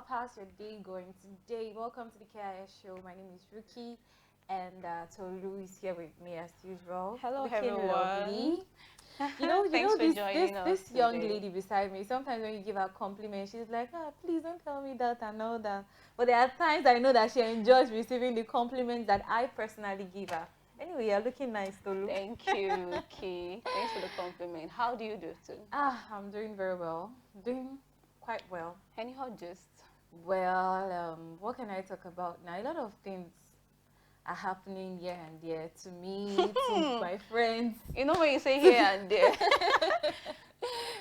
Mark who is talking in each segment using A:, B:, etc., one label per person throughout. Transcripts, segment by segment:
A: how's your day going today? Welcome to the KIS show. My name is Ruki, and Tolu is here with me as usual.
B: Hello,
A: Looking
B: everyone.
A: lovely.
B: Thanks for
A: this
B: joining us
A: this young
B: today.
A: lady beside me. Sometimes when you give her a compliment, she's like, please don't tell me that and all that. But there are times I know that she enjoys receiving the compliments that I personally give her. Anyway, you're looking nice, Tolu.
B: Thank you, Ki. Thanks for the compliment. How do you do too?
A: I'm doing very well. Doing quite well.
B: Any hot gist?
A: Well, what can I talk about now? A lot of things are happening here and there to me, to my friends.
B: You know when you say here and there,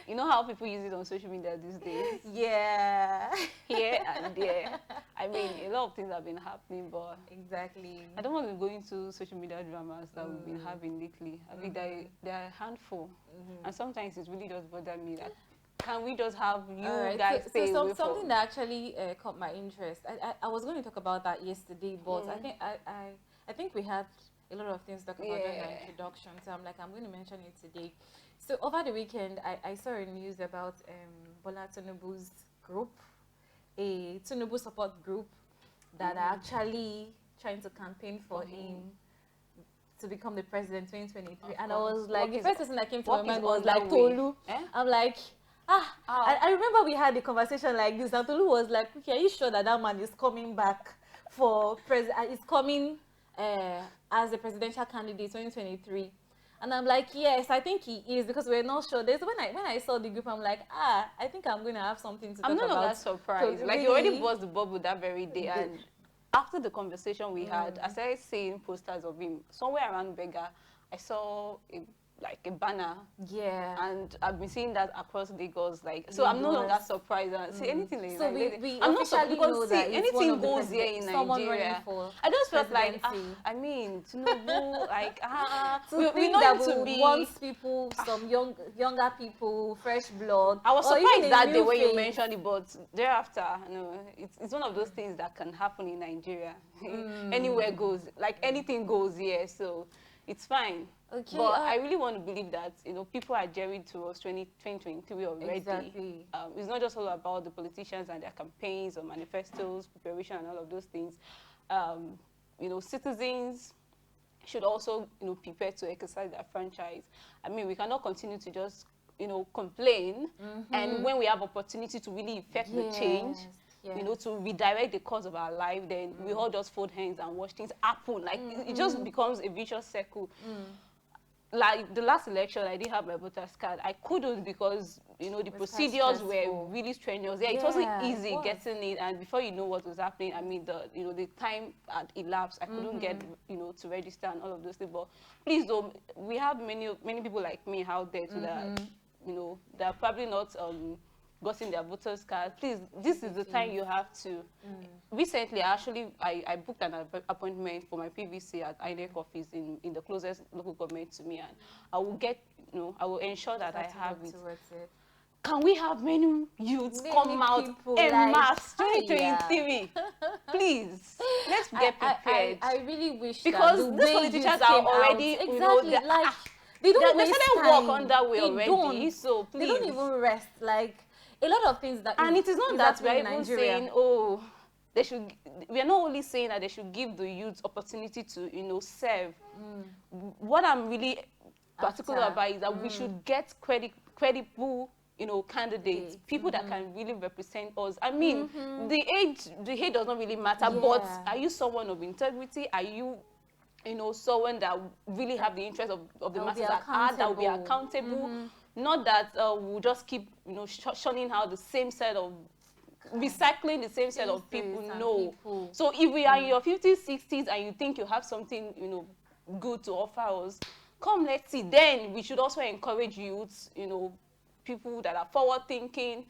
B: you know how people use it on social media these days?
A: Yeah.
B: Here and there. I mean, a lot of things have been happening, but
A: Exactly.
B: I don't want to go into social media dramas that we've been having lately. I mean, they're a handful. And sometimes it really does bother me that can we just have you guys stay away from?
A: Something that actually caught my interest. I was going to talk about that yesterday, but I think we had a lot of things to talk about during the introduction. So I'm going to mention it today. So over the weekend, I saw a news about Bola Tinubu's group, a Tinubu support group that are actually trying to campaign for him to become the president 2023. And I was like, the first person that came to my mind was like Tolu. I'm like, I remember we had a conversation like this, and Tolu was like, okay, are you sure that man is coming back for president? Is coming as a presidential candidate 2023? And I'm like, yes, I think he is, because we're not sure. When I saw the group, I'm like, I think I'm going to have something to talk about.
B: I'm not that surprised. Like, you already burst the bubble that very day, and after the conversation we had, I started seeing posters of him somewhere around Bega. I saw a banner, and I've been seeing that across Lagos. Like, so I'm no longer surprised. See anything like
A: so
B: that.
A: we
B: I'm not surprised because see,
A: that
B: anything goes here in Nigeria. I just felt like, I mean, Tinubu, like, we know
A: that
B: him to be
A: wants people, some younger people, fresh blood.
B: I was surprised that day when you mentioned it, but thereafter, no, it's one of those things that can happen in Nigeria. Anywhere goes, like anything goes here, so it's fine.
A: Okay,
B: but I really want to believe that, people are gearing towards 2023 already.
A: Exactly.
B: It's not just all about the politicians and their campaigns or manifestos, preparation and all of those things. Citizens should also, prepare to exercise their franchise. I mean, we cannot continue to just, complain, and when we have opportunity to really effect the change, to redirect the course of our life, then we all just fold hands and watch things happen. Like, it just becomes a vicious circle. Like the last election, I didn't have my voter's card. I couldn't because the procedures were really strenuous. Yeah, it wasn't easy getting it, and before you know what was happening, I mean the time had elapsed. I couldn't get to register and all of those things. But please, though, we have many people like me out there too that that are probably not gotten their voters card. Please, this is the time you have to. Recently, actually, I booked an appointment for my PVC at INEC office in the closest local government to me, and I will get, I will ensure that I have it. Can we have many youths come out en masse 2023? Please, let's get prepared.
A: I really wish
B: because these politicians are already they started work on that way already. So please,
A: they don't even rest. Like, a lot of things that
B: and it is not that we're even saying, oh, they should. We are not only saying that they should give the youth opportunity to serve. What I'm really particular about is that we should get credible candidates, people that can really represent us. I mean, the age does not really matter, but are you someone of integrity? Are you someone that really have the interest of the masses at heart, that will be accountable? Not that we'll just keep, shunning out the same set of, recycling the same set of people. No. So if we are in your 50s, 60s, and you think you have something, good to offer us, come, let's see. Then we should also encourage youths, people that are forward-thinking.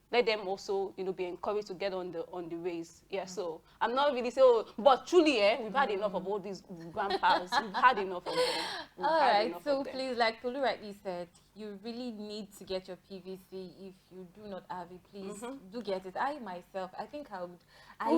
B: Let them also, be encouraged to get on the race. Yeah, so I'm not really saying, but truly, we've had enough of all these grandpas. We've had enough of them.
A: All right, so please, like Tolu rightly said, you really need to get your PVC. If you do not have it, please do get it. I myself, I think I would.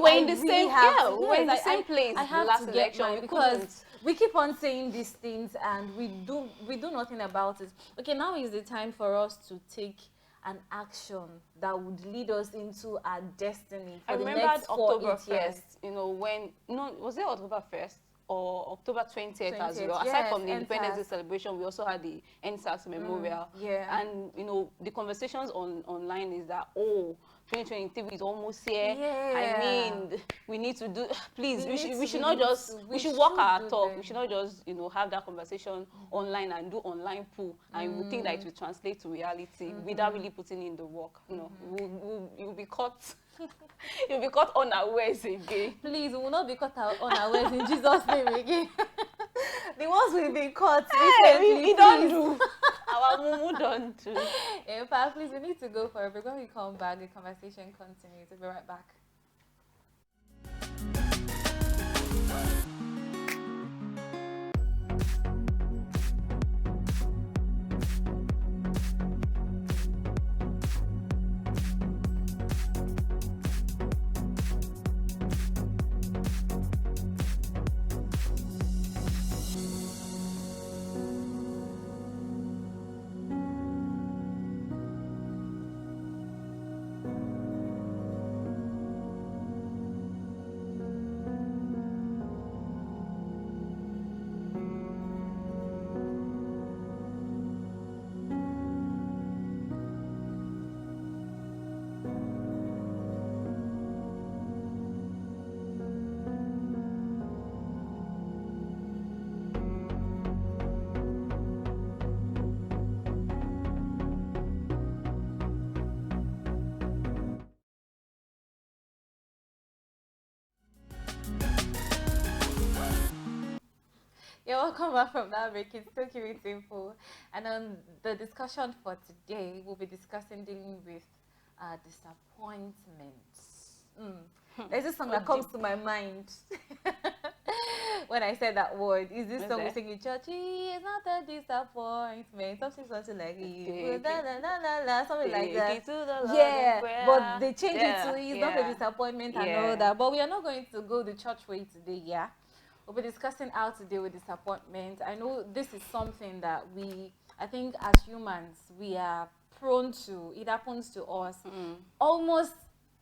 B: We're in the same place.
A: I have
B: last
A: to
B: election
A: get mine because we keep on saying these things and we do nothing about it. Okay, now is the time for us to take an action that would lead us into our destiny for
B: I
A: the
B: remember
A: next 4, 8
B: October
A: years.
B: 1st, you know, when, no, was it October 1st or October 20th as
A: 20th,
B: well?
A: yes,
B: Aside from the Independence Day
A: NSAS.
B: celebration, we also had the NSAS Memorial.
A: Yeah.
B: And, you know, the conversations online is that, oh, 2023 is almost here.
A: Yeah.
B: I mean, we need to do, please, we should not just, we should walk
A: should
B: our
A: do
B: talk.
A: them.
B: We should not just, you know, have that conversation online and do online pool. And we think that it will translate to reality without really putting in the work. You know, you'll be caught. You'll be caught unawares again.
A: Please, we will not be caught unawares in Jesus' name again. The ones we've been caught recently,
B: we don't do. Our mumu don't do.
A: In fact, please, we need to go for it. But when we come back, the conversation continues. We'll be right back. Yeah, welcome back from that break. It's still keeping it simple. And the discussion for today, we'll be discussing dealing with disappointments. There's this song that comes to my mind when I said that word. Is this song we sing in church? It's not a disappointment. Something like it. Something like that. Yeah, but they change it to it's not a disappointment and all that. But we are not going to go the church way today, yeah? We'll be discussing how to deal with disappointment. I know this is something that I think as humans, we are prone to. It happens to us almost,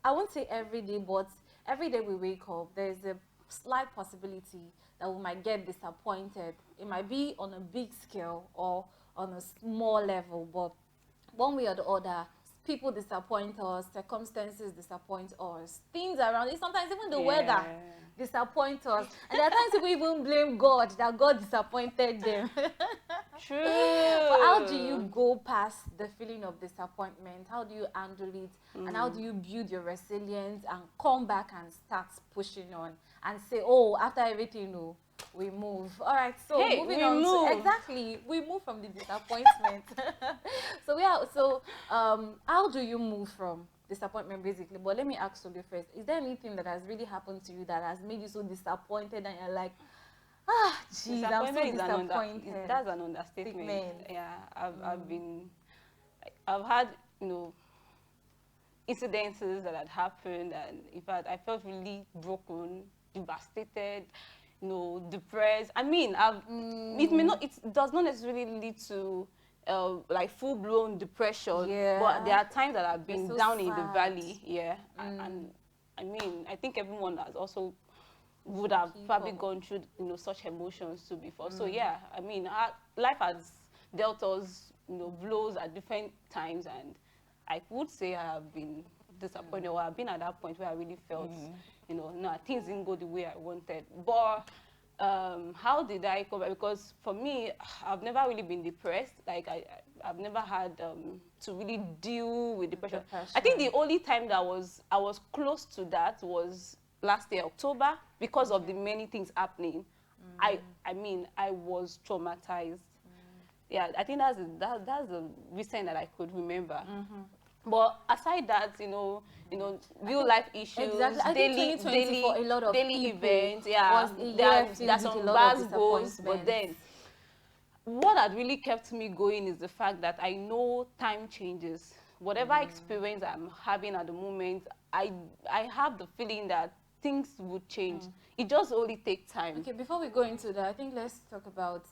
A: I won't say every day, but every day we wake up, there's a slight possibility that we might get disappointed. It might be on a big scale or on a small level, but one way or the other, people disappoint us, circumstances disappoint us, things around it, sometimes even the weather disappoint us. And there are times people even blame God, that God disappointed them.
B: True.
A: But how do you go past the feeling of disappointment? How do you handle it? And how do you build your resilience and come back and start pushing on and say, oh, after everything, we move. All right, so moving on to exactly, we move from the disappointment. How do you move from disappointment basically? But let me ask you first, is there anything that has really happened to you that has made you so disappointed and you're like, geez, I'm so disappointed?
B: That's an understatement. Yeah, I've had, incidences that had happened, and in fact I felt really broken, devastated, depressed. I mean, it does not necessarily lead to like full-blown depression, but there are times that I've been down in the valley, and I mean, I think everyone has also would have probably gone through such emotions too before. So yeah, I mean, life has dealt us blows at different times, and I would say I have been disappointed, or I've been at that point where I really felt no, things didn't go the way I wanted. But how did I cope? Because for me, I've never really been depressed. Like I've never had to really deal with depression. I think the only time that I was close to that was last year, October, because of the many things happening. I mean, I was traumatized. Yeah, I think that's the recent that I could remember. But aside that, real life issues, daily
A: for a lot of
B: daily
A: people
B: events, there's some bad goals. But then, what had really kept me going is the fact that I know time changes. Whatever experience I'm having at the moment, I have the feeling that things would change. It just only takes time.
A: Okay, before we go into that, I think let's talk about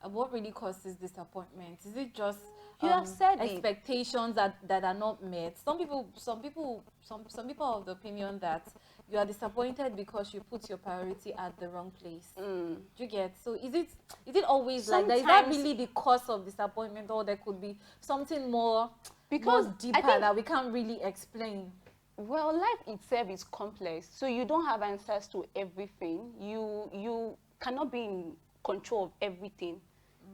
A: what really causes disappointment. Is it just
B: You have said
A: expectations that are not met. Some people are of the opinion that you are disappointed because you put your priority at the wrong place. Do you get? So is it always
B: sometimes,
A: like that? Is that really the cause of disappointment, or there could be something more deeper that we can't really explain?
B: Well, life itself is complex, so you don't have answers to everything. You cannot be in control of everything,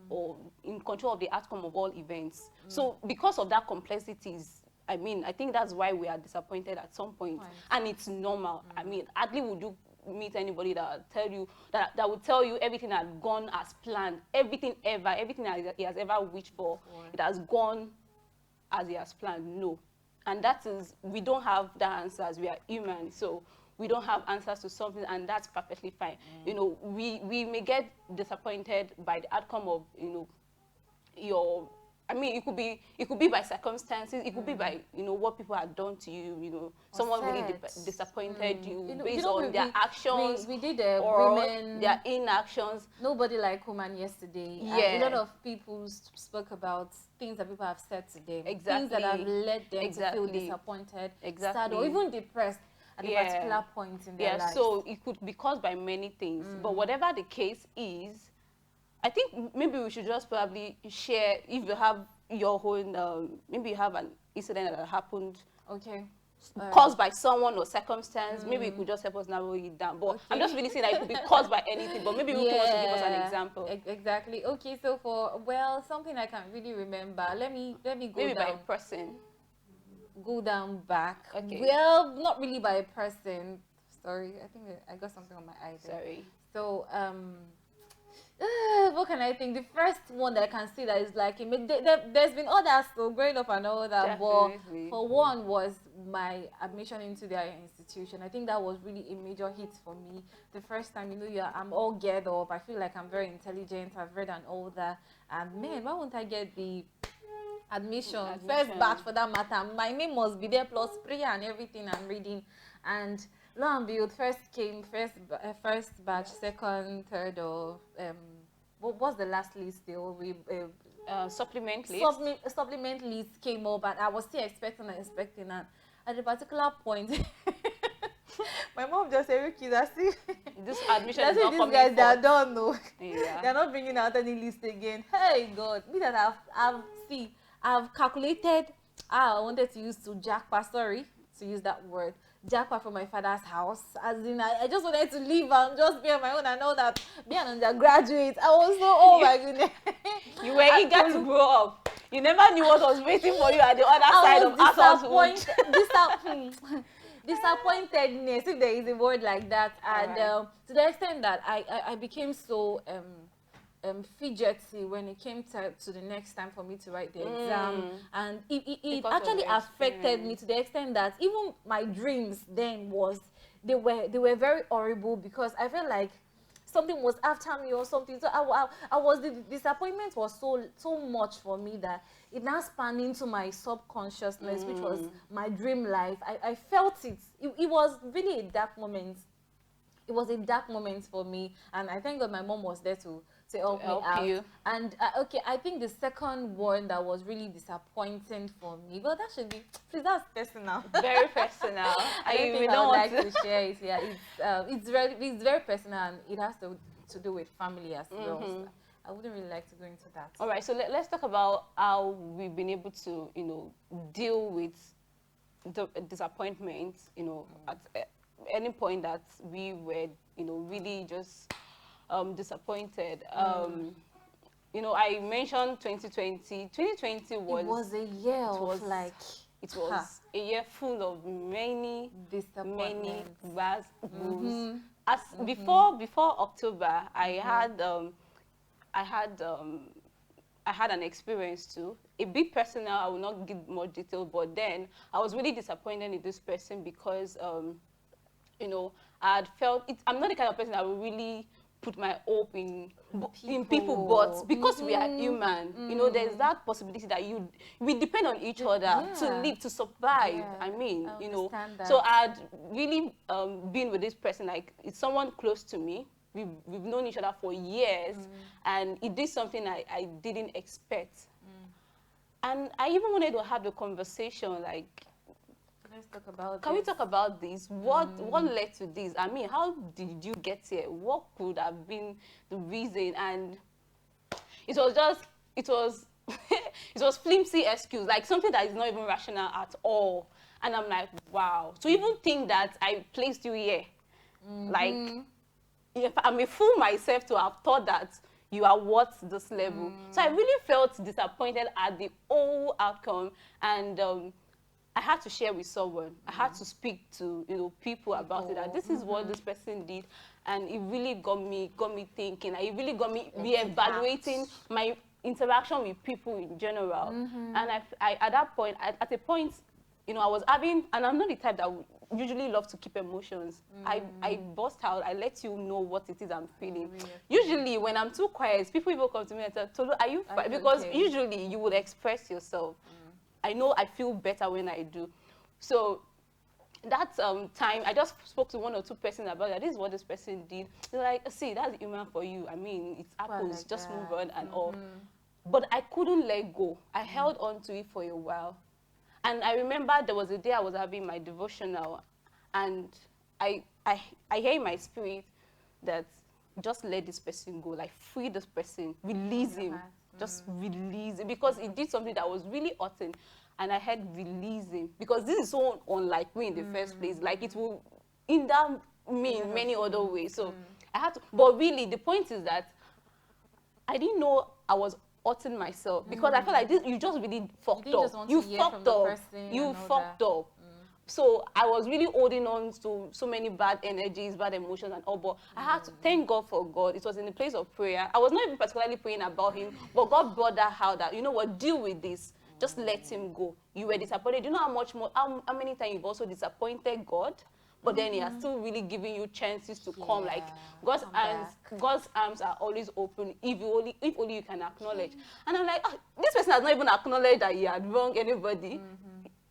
B: or in control of the outcome of all events. So because of that complexities, I mean, I think that's why we are disappointed at some point, and it's normal. I mean, hardly would you meet anybody that tell you that will tell you everything had gone as planned, everything that he has ever wished for, it has gone as he has planned. No. And that is, we don't have the answers. We are human, so we don't have answers to something, and that's perfectly fine. You know, we may get disappointed by the outcome of, you know, your, I mean, it could be by circumstances, it could be by, you know, what people have done to you, you know, someone really disappointed you based on their actions,
A: we did
B: or
A: women,
B: their inactions.
A: Nobody Like Woman yesterday.
B: Yeah.
A: A lot of people spoke about things that people have said to them.
B: Exactly.
A: Things that have led them to feel disappointed, sad, or even depressed at a particular point in their lives.
B: So it could be caused by many things. But whatever the case is, I think maybe we should just probably share, if you have your own, maybe you have an incident that happened, caused by someone or circumstance. Maybe it could just help us narrow it down. But I'm just really saying that it could be caused by anything. But maybe you want to give us an example.
A: Exactly. Okay. So something I can really remember. Let me go
B: maybe
A: down.
B: By a person.
A: Go down back.
B: Okay.
A: Well, not really by a person. Sorry, I think I got something on my eye there.
B: Sorry.
A: So what can I think? The first one that I can see that is like, there's been others, so growing up and all that.
B: Definitely.
A: But for one was my admission into their institution. I think that was really a major hit for me. The first time, you know, I'm all geared up. I feel like I'm very intelligent. I've read and all that. And man, why won't I get the admission? First batch for that matter. My name must be there plus prayer and everything I'm reading. And lo and behold, first batch, second, third, or what was the last list still?
B: Supplement list.
A: Supplement list came up, and I was still expecting, and at a particular point, my mom just said, "Okay, that's it.
B: This admission is not coming
A: guys,
B: forth.
A: They are done, no.
B: Yeah.
A: They're not bringing out any list again." Hey God, me that I've calculated. I wanted to use to use that word. Jackpot from my father's house, as in I just wanted to leave and just be on my own. I know that be an undergraduate. I was so, oh my goodness.
B: You were eager to grow up. You never knew what was waiting for you at the other side of adulthood.
A: Disappointedness, if there is a word like that, and to the extent that I became so fidgety when it came to the next time for me to write the exam, and it actually affected me to the extent that even my dreams then they were very horrible, because I felt like something was after me or something. So the disappointment was so much for me that it now spanned into my subconsciousness, which was my dream life. I felt it. It was really a dark moment. It was a dark moment for me, and I thank God my mom was there to help me out. You. And I think the second one that was really disappointing for me, well, that should be, please, that's personal.
B: Very personal.
A: I don't like to share it. Yeah, it's very personal, and it has to do with family as well. So I wouldn't really like to go into that.
B: All right, so let's talk about how we've been able to, you know, deal with the disappointment, you know, at any point that we were, you know, really just disappointed. You know, I mentioned 2020. 2020 was... It
A: was a year of like...
B: It was a year full of many bad moves. As before October, I had an experience too. A bit personal. I will not give more detail, but then I was really disappointed in this person because you know, I had felt it. I'm not the kind of person that will really put my hope in people, but because we are human, you know, there's that possibility that we depend on each other to live, to survive. I mean, you know, so I had really been with this person, like it's someone close to me. We've known each other for years, and it did something I didn't expect. And I even wanted to have the conversation, like,
A: Let's talk about
B: can
A: this.
B: we talk about this? What led to this? I mean, how did you get here? What could have been the reason? And it was just, it was, it was flimsy excuse, like something that is not even rational at all. And I'm like, wow. To even think that I placed you here, like, if I'm a fool myself to have thought that you are worth this level. So I really felt disappointed at the whole outcome, and I had to share with someone. I had to speak to, you know, people about it. That this is what this person did, and it really got me thinking. It really got me reevaluating my interaction with people in general. And I at that point, at a point, you know, I was having, and I'm not the type that would usually love to keep emotions. I burst out. I let you know what it is I'm feeling. Usually, when I'm too quiet, people even come to me and say, "Tolu, are you fine?" Because usually you would express yourself. I know I feel better when I do. So that time, I just spoke to one or two persons about that. This is what this person did. They're like, see, that's human for you. I mean, it happens.
A: Like
B: just
A: that.
B: move on and all. But I couldn't let go. I held on to it for a while. And I remember there was a day I was having my devotional, and I hear in my spirit that just let this person go, like free this person, release him. Just release it, because he did something that was really hurting, and I had release him, because this is so unlike me in the first place. Like, it will hinder me in many other ways. So I had to, but really the point is that I didn't know I was hurting myself, because I felt like this, you just really fucked up. You fucked up. You fucked up. So I was really holding on to so many bad energies, bad emotions and all, but I had to thank God for God. It was in the place of prayer. I was not even particularly praying about him, but God brought that out, that, you know what, deal with this. Just let him go. You were disappointed. You know how much more, how many times you've also disappointed God? But then he has still really giving you chances to come. Like, God's arms are always open if only you can acknowledge. And I'm like, oh, this person has not even acknowledged that he had wronged anybody.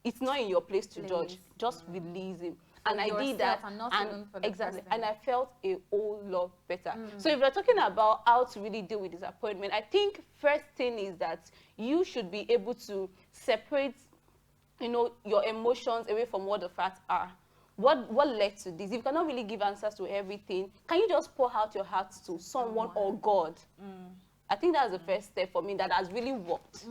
B: It's not in your place to judge. Just release him. And I did that, and exactly, and I felt a whole lot better. So if we're talking about how to really deal with disappointment, I think first thing is that you should be able to separate, you know, your emotions away from what the facts are. What led to this? If you cannot really give answers to everything, can you just pour out your heart to someone or God? I think that's the first step for me that has really worked.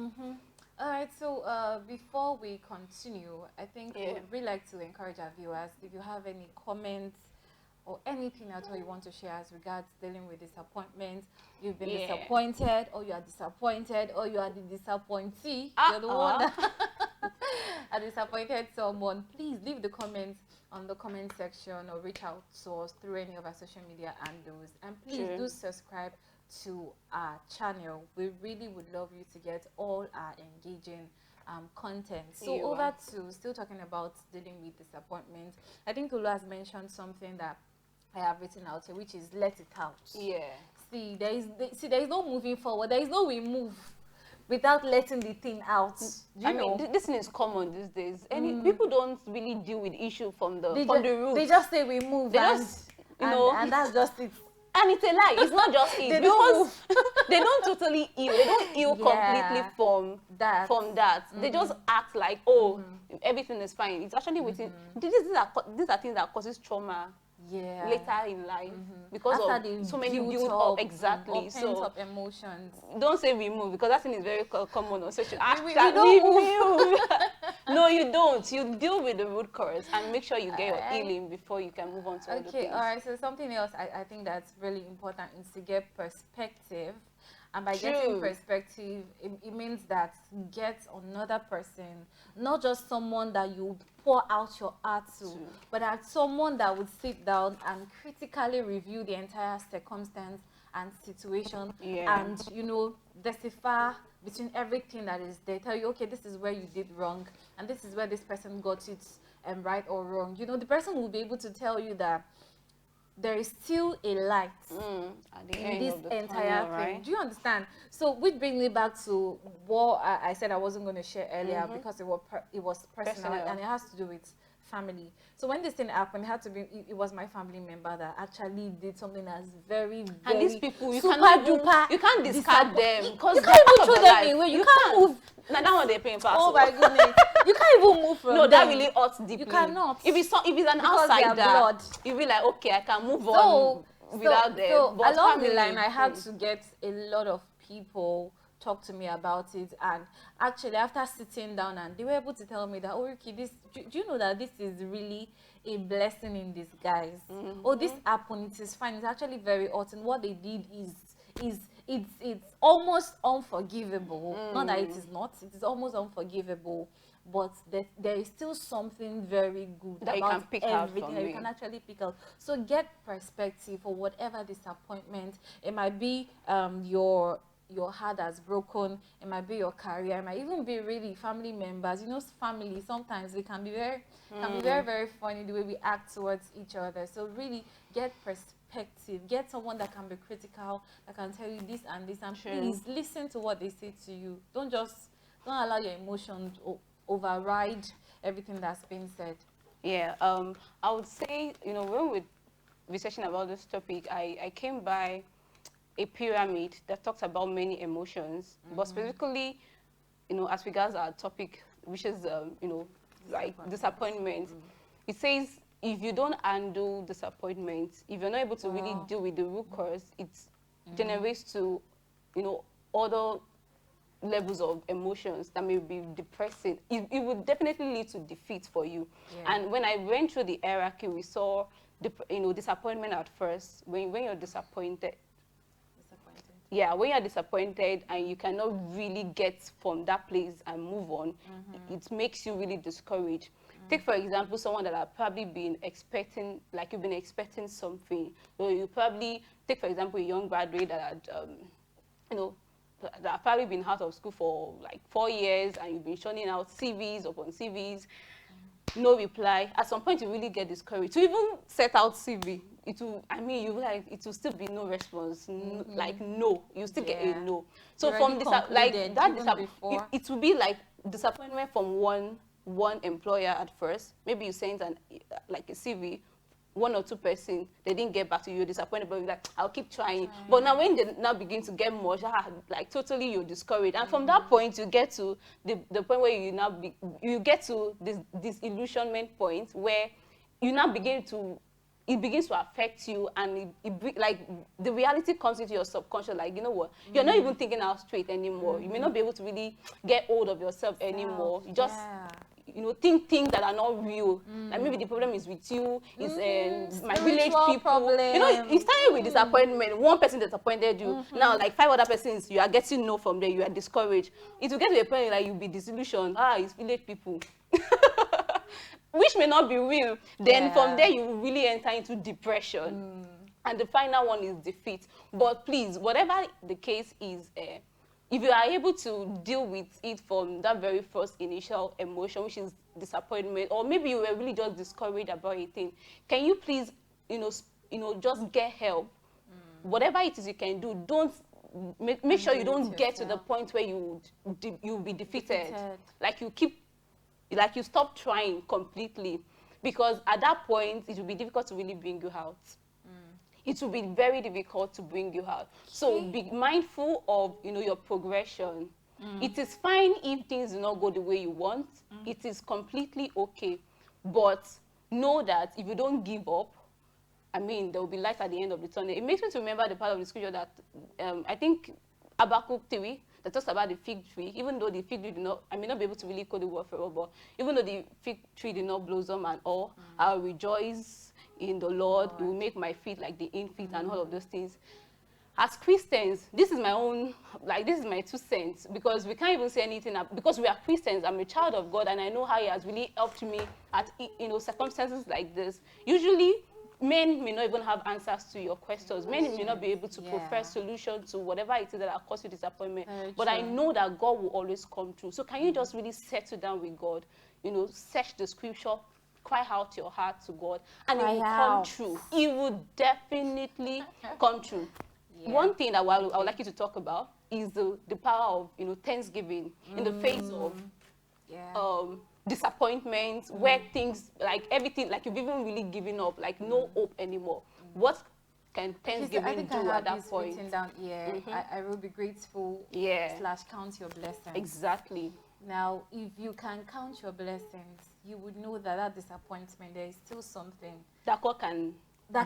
A: All right, so before we continue, I think we'd really like to encourage our viewers, if you have any comments or anything at all you want to share as regards dealing with disappointment, you've been disappointed, or you are disappointed, or you are the disappointee, you're the one that I disappointed someone, please leave the comments on the comment section, or reach out to us through any of our social media handles, and please do subscribe to our channel. We really would love you to get all our engaging content. So over to still talking about dealing with disappointment, I think Olu has mentioned something that I have written out here, which is let it out. See, there is no moving forward. There is no we move without letting the thing out.
B: I mean, this thing is common these days. People don't really deal with issue from the root.
A: They just say we move, and that's just it.
B: And it's a lie. It's not just it. Because they don't totally heal. They don't heal completely from that. They just act like, oh, everything is fine. It's actually waiting. These are things that causes trauma later in life, because after of so many build up, exactly,
A: so up emotions.
B: Don't say we move, because that thing is very common on social. We don't move. No, you don't. You deal with the root cause and make sure you get your healing before you can move on to other things.
A: All right. So something else I think that's really important is to get perspective. And by getting perspective, it means that get another person, not just someone that you pour out your heart to, but that someone that would sit down and critically review the entire circumstance and situation, and, you know, decipher between everything that is there. Tell you, okay, this is where you did wrong, and this is where this person got it right or wrong. You know, the person will be able to tell you that there is still a light in this entire thing. Do you understand? So which brings me back to what I said I wasn't going to share earlier, because it was personal, and it has to do with family. So when this thing happened, it had to be, it was my family member that actually did something that's very, very
B: and these people, you
A: super
B: duper, you can't discard them because you can't even throw them away.
A: You can't move.
B: Now that one they're paying for.
A: Oh my goodness, you can't even move from
B: no,
A: them.
B: that really hurts deeply.
A: You cannot.
B: If it's an outsider, you'll be like, okay, I can move on without them.
A: So
B: but
A: along the line, I had to get a lot of people talk to me about it, and actually after sitting down, and they were able to tell me that, oh Ricky, do you know that this is really a blessing in disguise? Oh, this happened, it is fine, it's actually very hot, and what they did is it's almost unforgivable. Not that it is not, it is almost unforgivable, but there is still something very good
B: that
A: about
B: you can pick
A: everything
B: out from
A: that you can actually pick out. So get perspective for whatever disappointment. It might be your heart has broken, it might be your career, it might even be really family members. You know, family, sometimes they can be very very funny the way we act towards each other. So really get perspective, get someone that can be critical, that can tell you this and this, and please listen to what they say to you. Don't allow your emotions to override everything that's been said.
B: Yeah, I would say, you know, when we're researching about this topic, I came by a pyramid that talks about many emotions, but specifically, you know, as regards our topic, which is, you know, like disappointment, it says if you don't handle disappointment, if you're not able to really deal with the root cause, it generates to, you know, other levels of emotions that may be depressing. It would definitely lead to defeat for you. And when I went through the hierarchy, we saw, you know, disappointment at first. When you're disappointed, when you're disappointed and you cannot really get from that place and move on, it makes you really discouraged. Take, for example, someone that have probably been expecting, like you've been expecting something. So you probably, take, for example, a young graduate that had, you know, that have probably been out of school for like 4 years, and you've been churning out CVs upon CVs, no reply. At some point, you really get discouraged. To even set out CV, it will, I mean, you like, it will still be no response, like no, you still get a no. So from this, like that, it will be like disappointment from one employer at first. Maybe you sent like a CV, 1 or 2 persons, they didn't get back to you, you're disappointed, but you're like, I'll keep trying. But now when they now begin to get much, like totally you're discouraged. And from that point, you get to the point where you get to this disillusionment point where you now it begins to affect you, and like the reality comes into your subconscious, like, you know what, you're not even thinking out straight anymore. You may not be able to really get hold of yourself anymore. You just you know, think things that are not real. Like maybe the problem is with you, it's my village people. Problem. You know, it started with disappointment. One person disappointed you. Now, like 5 other persons, you are getting no from there. You are discouraged. It will get to a point like you'll be disillusioned. It's village people. Which may not be real. Then from there, you will really enter into depression. And the final one is defeat. But please, whatever the case is, if you are able to deal with it from that very first initial emotion, which is disappointment, or maybe you were really just discouraged about a thing, can you please, you know, just get help? Whatever it is you can do, don't make sure you don't get to the point where you'll be defeated. Like you stop trying completely, because at that point it will be difficult to really bring you out. It will be very difficult to bring you out. So be mindful of, you know, your progression. It is fine if things do not go the way you want. It is completely okay. But know that if you don't give up, I mean, there will be light at the end of the tunnel. It makes me to remember the part of the scripture that I think Habakkuk 3, that talks about the fig tree. Even though the fig tree did not, I may not be able to really quote the word for it, but even though the fig tree did not blossom and all, I'll rejoice in the Lord. It will make my feet like the hind feet and all of those things. As Christians, this is my 2 cents, because we can't even say anything, because we are Christians. I'm a child of God, and I know how He has really helped me at, you know, circumstances like this. Usually, men may not even have answers to your questions. Men may not be able to provide solutions to whatever it is that has caused you disappointment. But I know that God will always come through. So can you just really settle down with God? You know, search the scripture, cry out your heart to God, and it will come true. It will definitely come true. One thing that I would like you to talk about is the power of, you know, thanksgiving in the face of disappointments, where things, like everything, like you've even really given up, like no hope anymore. What can Thanksgiving do at that point?
A: Written down here. I will be grateful.
B: Yeah.
A: / count your blessings.
B: Exactly.
A: Now, if you can count your blessings, you would know that that disappointment, there is still something
B: that God can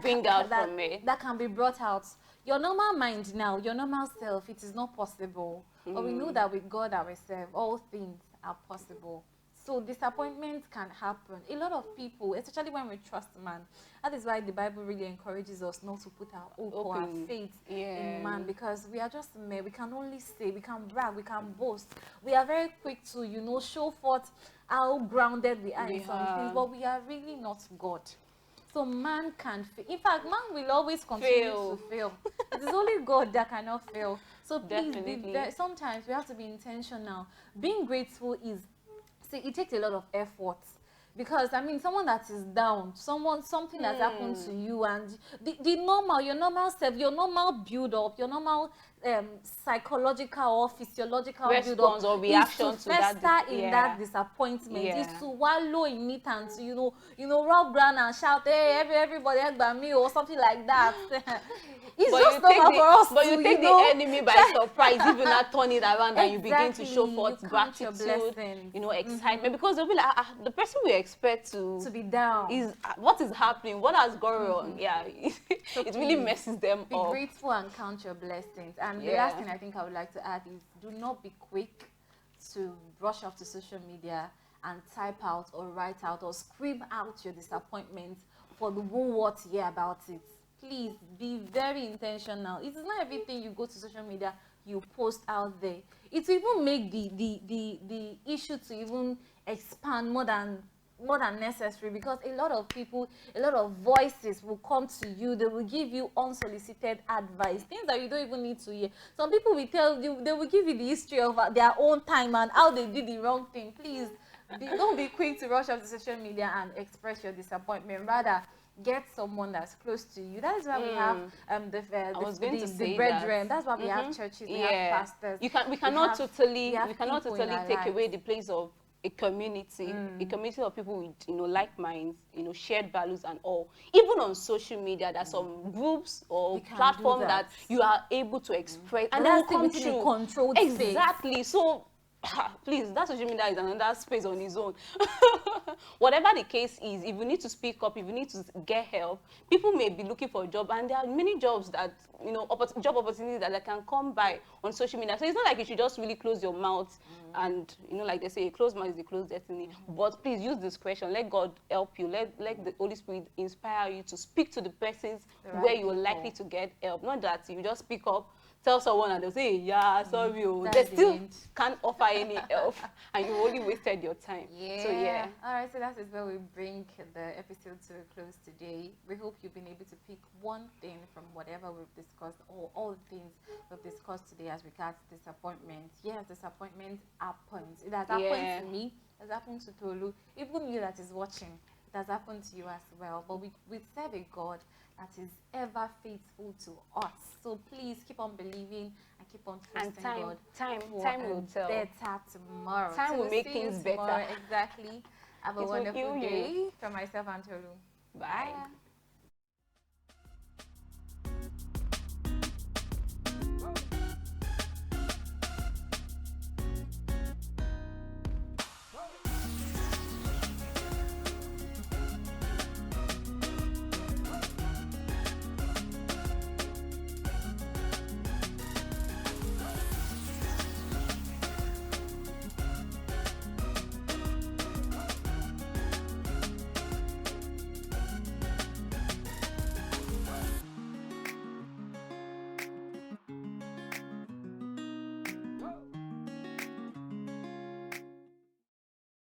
B: bring out from it.
A: That can be brought out. Your normal mind now, your normal self, it is not possible. But we know that with God ourselves, all things are possible. So disappointment can happen. A lot of people, especially when we trust man, that is why the Bible really encourages us not to put our hope or our faith in man, because we are just men. We can only say, we can brag, we can boast. We are very quick to, you know, show forth how grounded we are in some things, but we are really not God. So man can fail. In fact, man will always continue to fail. It is only God that cannot fail. So please, sometimes we have to be intentional. Being grateful is, see, it takes a lot of effort. Because, I mean, someone that is down, something that's happened to you, and the normal, your normal self, your normal build-up, your normal psychological or physiological
B: response or reaction
A: to that, that disappointment, is to wallow in it and to, you know, rub ground and shout, hey, everybody help by me, or something like that. It's but just normal for us.
B: But you take the enemy by surprise if you not turn it around and you begin to show forth gratitude, you know, excitement, because they'll be like, the person we expect to
A: be down
B: is what is happening, what has gone wrong. So it really messes them up.
A: Be grateful and count your blessings. And the last thing I think I would like to add is, do not be quick to rush off to social media and type out or write out or scream out your disappointment for the whole world to hear about it. Please be very intentional. It is not everything you go to social media you post out there. It will even make the issue to even expand more than necessary, because a lot of people, a lot of voices will come to you. They will give you unsolicited advice, things that you don't even need to hear. Some people will tell you, they will give you the history of their own time and how they did the wrong thing. Please don't be quick to rush off to social media and express your disappointment. Rather, get someone that's close to you. That is why we have the brethren. That's why we have churches, we have pastors.
B: We cannot totally take away the place of a community of people with, you know, like minds, you know, shared values and all. Even on social media, there's some groups or platforms that you are able to express, and that will come through.
A: Controlled
B: exactly.
A: Space.
B: So please, that social media is another space on its own. Whatever the case is, if you need to speak up, if you need to get help, people may be looking for a job, and there are many jobs that, you know, job opportunities that can come by on social media. So it's not like you should just really close your mouth and, you know, like they say, a closed mouth is a closed destiny. But please use discretion. Let God help you. Let the Holy Spirit inspire you to speak to the persons where you're likely to get help. Not that you just speak up, tell someone and they'll say, yeah, sorry, they still can't offer any help, and you only wasted your time. So all
A: right, so that is where we bring the episode to a close today. We hope you've been able to pick one thing from whatever we've discussed, or all the things we've discussed today as regards disappointment. Yes, disappointment happens. It has happened to me, it has happened to Tolu, even you that is watching, it has happened to you as well. But we serve a God that is ever faithful to us. So please keep on believing and keep on trusting God.
B: Time will tell.
A: Better tomorrow.
B: Time will make things better.
A: Exactly. Have a wonderful day. From myself and Tolu.
B: Bye.